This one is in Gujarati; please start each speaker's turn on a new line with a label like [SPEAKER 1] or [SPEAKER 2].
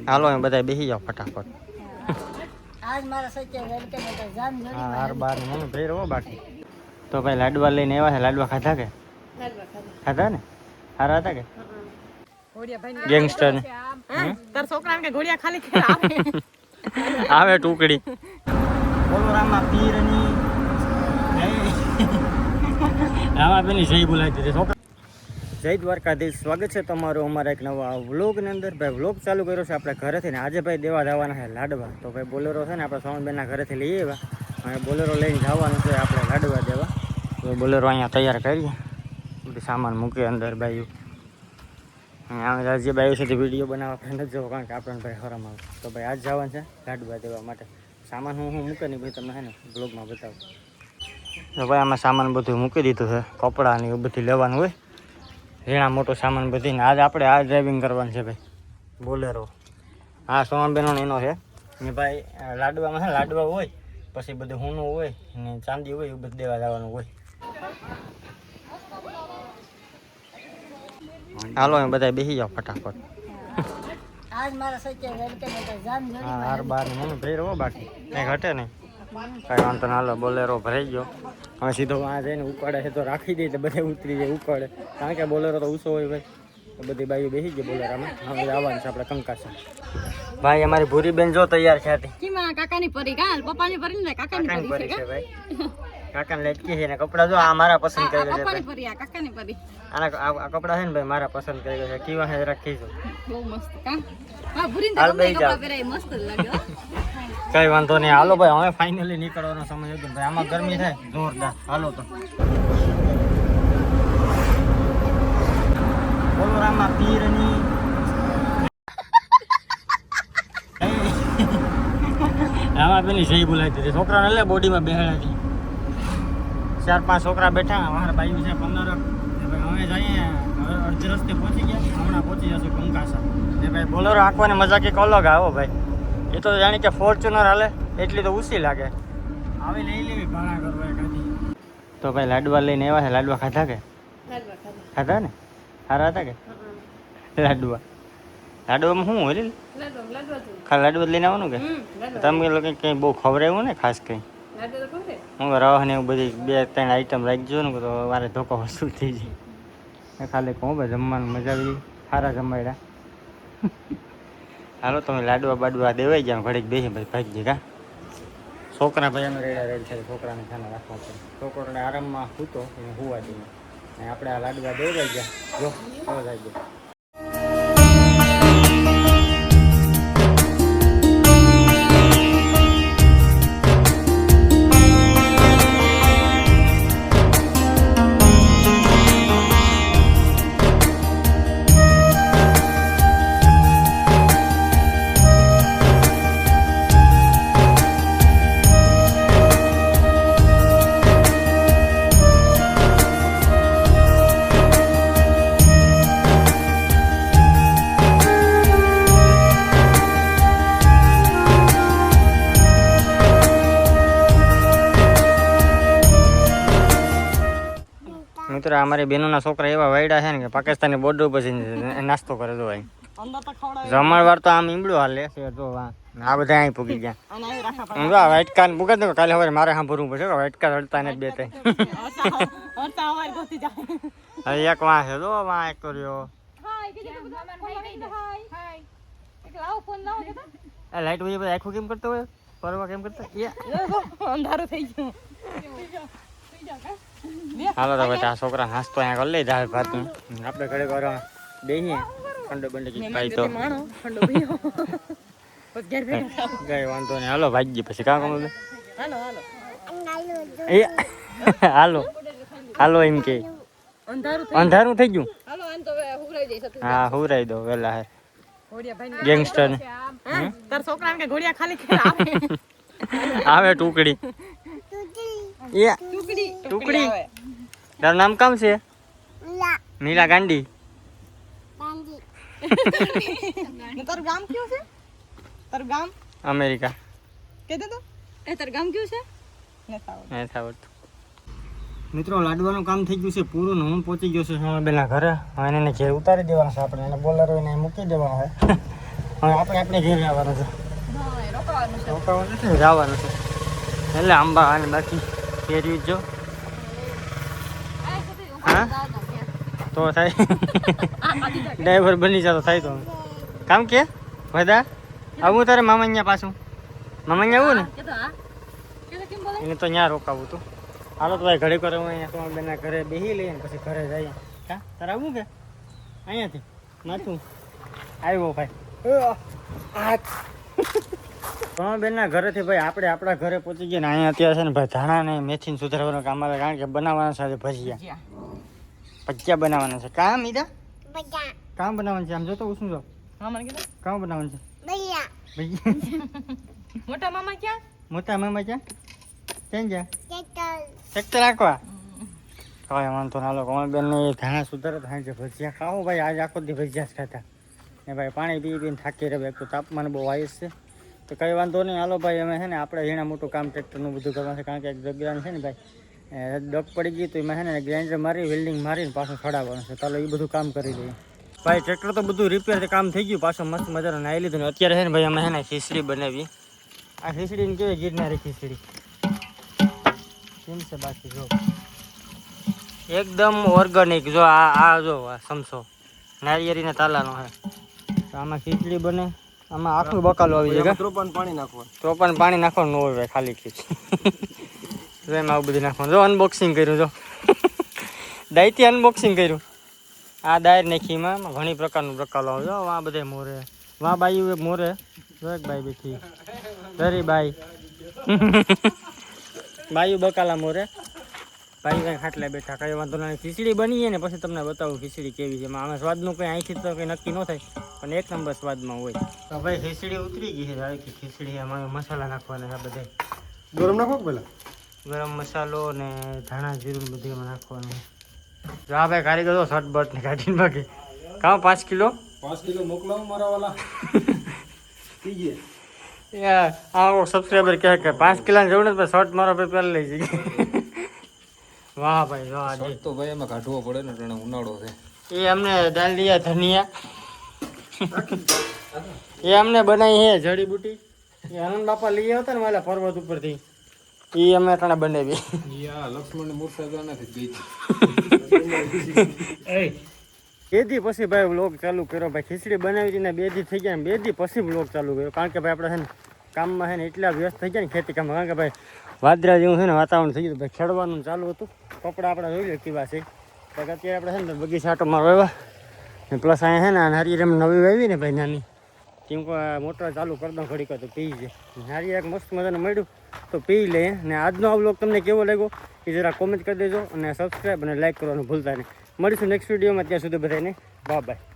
[SPEAKER 1] હાલો અમે બધા બેસી જાઓ ફટાફટ.
[SPEAKER 2] આજ મારા સચ્ચે વેલકમ હતો જામ જોડી
[SPEAKER 1] હાર બાર ને મને ભેર હો બાકી. તો ભાઈ લાડવા લઈને આવ્યા છે. લાડવા ખાધા કે? ખાધા ને? સારા હતા કે? ગેંગસ્ટર ને
[SPEAKER 2] તાર છોકરાને કે ઘોડિયા ખાલી કે આવે
[SPEAKER 1] આવે ટુકડી. બોલો રામા પીરની રામા બેની જય બોલાવી દીધી છોકરા. જય દ્વારકાધીશ. સ્વાગત છે તમારું અમારા એક નવા વ્લોગની અંદર. ભાઈ વ્લોગ ચાલુ કર્યો છે આપણે ઘરેથી ને આજે ભાઈ દેવા જવાના છે લાડવા. તો ભાઈ બોલેરો છે ને આપણે સોમનબેનના ઘરેથી લઈ આવ્યા અને બોલેરો લઈને જવાનું છે આપણે લાડવા દેવા. તો બોલેરો અહીંયા તૈયાર કરીએ, બધું સામાન મૂકીએ અંદર બાયું. અહીંયા જે બાયું છે તે વિડીયો બનાવવા આપણે નથી જવું કારણ કે આપણને ભાઈ હરામ આવે. તો ભાઈ આજ જવાનું છે લાડવા દેવા માટે. સામાન હું મૂકે નહીં ભાઈ તમને છે ને બ્લોગમાં બતાવું. તો ભાઈ આમાં સામાન બધું મૂકી દીધું છે, કપડાં ને એવું બધું લેવાનું હોય, ઝીણા મોટો સામાન બધી ને. આજે આપણે આ ડ્રાઇવિંગ કરવાનું છે ભાઈ બોલેરો. હા સોમનબેનો એનો છે ને ભાઈ. લાડવામાં છે લાડવા હોય, પછી બધું હોનું હોય ને ચાંદી હોય, એવું બધું દેવા જવાનું હોય. હાલો અમે બધા બેસી જાઓ ફટાફટ.
[SPEAKER 2] આજ મારા સચ્ચે વેલકમ હતો જામ જોડી
[SPEAKER 1] હાર બાર ને મને ભેર હો બાકી કંઈ ઘટે નહીં. કાંઈ વાંધો ના. હાલો બોલેરો ભરાઈ ગયો. હવે સીધો આ જઈને ઉકાળે છે તો રાખી દે એટલે બધે ઉતરી જાય ઉકાળે, કારણ કે બોલેરો તો ઊંચો હોય ભાઈ. તો બધી બાઈઓ બેસી ગઈ બોલેરામાં. હવે આવવાનું છે આપણે કંકાસા. ભાઈ અમારી ભૂરી બેન જો તૈયાર છે હતી.
[SPEAKER 2] કીમાં કાકાની પરી કાલ પપ્પાની પરી ને કાકાની
[SPEAKER 1] પરી છે ભાઈ. કાકાને લટકી છે ને કપડા જો આ મારા પસંદ કરેલા છે
[SPEAKER 2] પપ્પાની પરી આ કાકાની પરી.
[SPEAKER 1] આના આ કપડા છે ને ભાઈ મારા પસંદ કરેલા છે. કેવા છે રાખી છો?
[SPEAKER 2] બહુ મસ્ત કા. હા ભૂરીને તો કપડા પહેરાય મસ્ત લાગે હો.
[SPEAKER 1] કઈ વાંધો નહીં. હાલો ભાઈ હવે ફાઇનલી નીકળવાનો સમય હતો ભાઈ. આમાં ગરમી થાય જોરદાર. હાલો તો બોલો રામા પીરની રામા પેલી જય બોલાવી દીધી છોકરાને. લે બોડીમાં બેહાડી 4-5 છોકરા બેઠા. અમારા બાયું છે 15. હવે જઈએ, હવે અડધી રસ્તે પહોંચી ગયા. હમણાં પહોંચી જશું કંકાસા. ને ભાઈ બોલેરો આંકવાની મજા કંઈક અલગ આવો ભાઈ. એ તો જાણી કે ફોર્ચ્યુનર હાલે એટલી તો ઊંચી લાગે. આવી લઈ લેવી ભાડા કરવા એકાદી. તો ભાઈ લાડવા લઈને આવ્યા છે. લાડવા ખાધા કે? ખાધા ને? સારા હતા કે? લાડવામાં શું હોય? ખાલી લાડવા લઈને આવવાનું કે? તમે લોકો કંઈ બહુ ખવડાવ્યું ને ખાસ કંઈ? હું રવા ને એવું બધી 2-3 આઈટમ રાખજો ને તો મારે ધોકો વસ્તુ થઈ જાય. ખાલી કહું ભાઈ જમવાનું મજા આવી. સારા જમાડ્યા. હાલો તમે લાડવા બાડવા દેવાઈ ગયા ઘડીક બેસી ભાઈ ભાગી કા. છોકરા ભાઈ અમે રેડ છે. છોકરાને ખાને રાખવા પડે. છોકરાને આરામમાં સૂતો એને હુવા દઈએ. અને આપણે આ લાડવા દેવાઈ ગયા. જો કેવો જાય ગયો. મિત્રો અમારી બહેનોના છોકરા એવા વાયડા છે ને કે પાકિસ્તાની બોર્ડર પછી નાસ્તો કરે તો ભાઈ. જમણવાર તો આમ ઈમડું હાલે છે. તો આ બધા અહીં પૂગી ગયા. વાઇટકા ને પૂગે તો કાલે હવે મારે સાંભળવું પડશે. વાઇટકા હડતા ને 2-3 હવે એક વાં છે. જો વાં એક તો રહ્યો. લાઈટ વહી બધા આખું કેમ કરતો હોય? પરવા કેમ કરતો?
[SPEAKER 2] અંધારું થઈ ગયું.
[SPEAKER 1] હાલો તો ભાઈ આ છોકરા નાસ્તો અહીંયા કરી લે દાળ ભાત નું. આપણે ઘરે ઘરે બેસીએ ઠંડો બંડો ખાઈ તો કઈ વાંધો નહીં. હાલો ભાગીએ પછી કામ કરું. હાલો હાલો એમ કે અંધારું થઈ ગયું. હા હુરાઈ દો વેલા હે ગેંગસ્ટર ને.
[SPEAKER 2] તાર છોકરાને કે ઘોડિયા ખાલી કે
[SPEAKER 1] આવે ટુકડી. ટુકડી તારું નામ કામ છે? નીલા ગાંડી.
[SPEAKER 2] તારું ગામ કયું છે? તારું ગામ
[SPEAKER 1] અમેરિકા.
[SPEAKER 2] કેતો તો એ તારું ગામ કયું છે?
[SPEAKER 1] નથી આવડતું. મિત્રો લાડવાનું કામ થઈ ગયું છે પૂરું ને હું પહોંચી ગયો છું સોમનબેનના ઘરે. હવે એને ઘેર ઉતારી દેવાનું છે આપણે. એને બોલેરો એને મૂકી દેવાનો હોય. હવે આપણે ઘેર આવવાનું છે
[SPEAKER 2] હા, એ રોકાવાનું છે.
[SPEAKER 1] રોકાવાનું નથી જવાનું છે એટલે આંબા અને બાકી કેરી જો
[SPEAKER 2] આ સુધી
[SPEAKER 1] હા?
[SPEAKER 2] ઉભા જાવ તો ક્યાં?
[SPEAKER 1] તો થાય
[SPEAKER 2] આ દીધા કે?
[SPEAKER 1] ડ્રાઈવર બની જતો થાય તો કામ કે બધા આવું તારે મામા અહીંયા પાછું મામા અહીંયા આવું ને
[SPEAKER 2] કે તો હા? કે તો કેમ બોલે?
[SPEAKER 1] એને તો ત્યાં રોકાવું તું હાલો તો ભાઈ ઘડી કરે હું અહીંયા તમારા બેનના ઘરે બેસી લઈએ ને પછી ઘરે જઈએ હા તારે આવું કે અહીંયાથી માથું આવ્યો ભાઈ તમારા બેનના ઘરેથી ભાઈ આપણે આપણા ઘરે પહોંચી ગયા ને અહીંયા અત્યારે છે ને ભાઈ ધાણા ને મેથીને સુધારવાનું કામ આવે કારણ કે બનાવવાના સાથે ભજીયા ભજીયા બનાવવાના છે કામ ઈદા કામ બનાવવાનું છે આમ જોતો ઉસું જો
[SPEAKER 2] હા, મને કીધું.
[SPEAKER 1] કામ બનાવવાનું છે ભજીયા
[SPEAKER 2] મોટા મામા ક્યાં?
[SPEAKER 1] મોટા મામા ક્યાં ક્યાં ગયા ટ્રેક્ટર રાખવા હવે વાંધો ના લો કોણ બેન ધાણા સુધારે થાય છે ભજીયા ખાઓ ભાઈ આજે આખો દી ભજીયા જ ખાતા ને ભાઈ પાણી પી પીને થાકી રહે એક તો તાપમાન બહુ આવીશ છે તો કંઈ વાંધો નહીં હાલો ભાઈ અમે છે ને આપણે ઝીણા મોટું કામ ટ્રેક્ટરનું બધું કરવાનું છે કારણ કે એક જગ્યાને છે ને ભાઈ ડગ પડી ગઈ તો એમાં છે ને ગ્રાઇન્ડર મારી વેલ્ડિંગ મારીને પાછું ખડાવવાનું છે ચાલો એ બધું કામ કરી દઈએ ભાઈ ટ્રેક્ટર તો બધું રિપેર કામ થઈ ગયું પાછું મસ્ત મજાનું નાહી લીધું ને અત્યારે છે ને ભાઈ અમે છે ને ખીચડી બનાવી આ ખીચડીને કેવી ગિરનારી ખીચડી કેમ છે બાકી જો એકદમ ઓર્ગેનિક જો આ જો આ સમસો નારિયેળીના તાલાનો છે તો આમાં ખીચડી બને આમાં આખું બકાલો આવી જાય તો પણ પાણી નાખવાનું ન હોય ખાલી ખીચડી એમાં આવું બધું નાખવાનું જો અનબોક્સિંગ કર્યું જો દાયથી અનબોક્સિંગ કર્યું આ દાયર નાખીમાં ઘણી પ્રકારનું બકાલો આવે જો આ બધે મોરે વાં બાઈ મોરે જો એક બાઈ બેઠી દરી બાઈ બાયું બકાલા મોરે ભાઈ કંઈ ખાટલા બેઠા કઈ વાંધો નહીં ખીચડી બની ને પછી તમને બતાવું ખીચડી કેવી છે આમાં સ્વાદનું કંઈ અહીંથી તો કંઈ નક્કી ન થાય પણ એક નંબર સ્વાદમાં હોય તો ભાઈ ખીચડી ઉતરી ગઈ છે હવે કે ખીચડી એમાં મસાલા નાખવાના છે બધે
[SPEAKER 3] ગરમ નાખો પેલા
[SPEAKER 1] ગરમ મસાલો ને ધાણા જીરું બધું એમાં નાખવાનું જો આ ભાઈ કારીગર તો શર્ટ બટ ને કાઢીને બાકી કાં 5 કિલો
[SPEAKER 3] 5 કિલો મોકલાવો મારા વાલા પીજે
[SPEAKER 1] યાર આ સબસ્ક્રાઈબર કહે કે 5 કિલોની જરૂર નથી શર્ટ મારો ભાઈ પહેલાં લઈ જઈએ વાહ ભાઈ વાહ જી
[SPEAKER 3] તો ભાઈ એમાં કાઢવો પડે ને તને ઉનાળો છે
[SPEAKER 1] એ અમને દાલિયા ધનિયા એ અમને બનાવી હે જડીબુટી એ આનંદ બાપા લઈ આવતા ને મારા પર્વત ઉપરથી એ અમે તને બનાવી
[SPEAKER 3] યા લક્ષ્મણ મૂર્છા જો નથી
[SPEAKER 1] બેદી પછી ભાઈ વ્લોગ ચાલુ કર્યો ભાઈ ખીચડી બનાવી હતી ને 2 દી થઈ ગયા ને 2 દી પછી વ્લોગ ચાલુ કર્યો કારણ કે ભાઈ આપણે છે ને કામમાં છે ને એટલા વ્યસ્ત થઈ ગયા ને ખેતી કામમાં કારણ કે ભાઈ વાદળા જેવું છે ને વાતાવરણ થઈ ગયું ભાઈ ખેડવાનું ચાલુ હતું કપડાં આપણે જોઈ લે કેવા છે તો અત્યારે આપણે છે ને બગીચા આટો મારવા આવ્યા ને પ્લસ અહીંયા છે ને નારિયેળ એમ નવી વાવી ને ભાઈ નાની કેમ કે મોટર ચાલુ કરી દઉં ઘડીક તો પી જાય નારિયેળ એક મસ્ત મજાનું મળ્યું તો પી લે ને આજનો આ વ્લોગ તમને કેવો લાગ્યો એ જરા કોમેન્ટ કરી દેજો અને સબસ્ક્રાઈબ અને લાઈક કરવાનું ભૂલતા નહીં મળીશું નેક્સ્ટ વિડીયોમાં ત્યાં સુધી બધાને બાય બાય